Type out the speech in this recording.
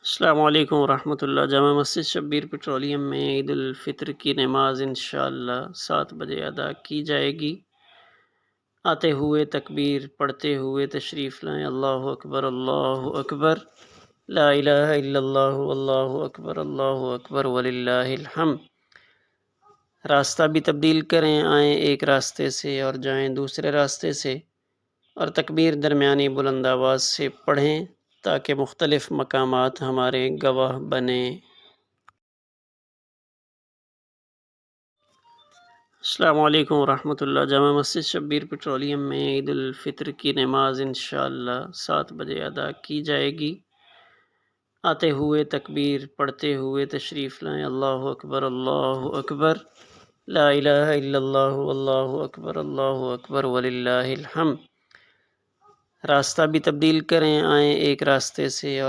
السلام علیکم ورحمۃ اللہ۔ جامع مسجد شبیر پٹرولیم میں عید الفطر کی نماز انشاءاللہ 7 بجے ادا کی جائے گی۔ آتے ہوئے تکبیر پڑھتے ہوئے تشریف لائیں۔ اللہ اکبر، اللہ اکبر، لا الہ الا اللہ، اللہ اکبر، اللہ اکبر وللہ الحمد۔ راستہ بھی تبدیل کریں، آئیں ایک راستے سے اور جائیں دوسرے راستے سے، اور تکبیر درمیانی بلند آواز سے پڑھیں تاکہ مختلف مقامات ہمارے گواہ بنیں۔ السلام علیکم ورحمۃ اللہ۔ جامع مسجد شبیر پٹرولیم میں عید الفطر کی نماز انشاءاللہ 7 بجے ادا کی جائے گی۔ آتے ہوئے تکبیر پڑھتے ہوئے تشریف لائیں۔ اللہ اکبر، اللہ اکبر، لا الہ الا اللہ، اللہ اکبر، اللہ اکبر وللہ الحمد۔ راستہ بھی تبدیل کریں، آئیں ایک راستے سے اور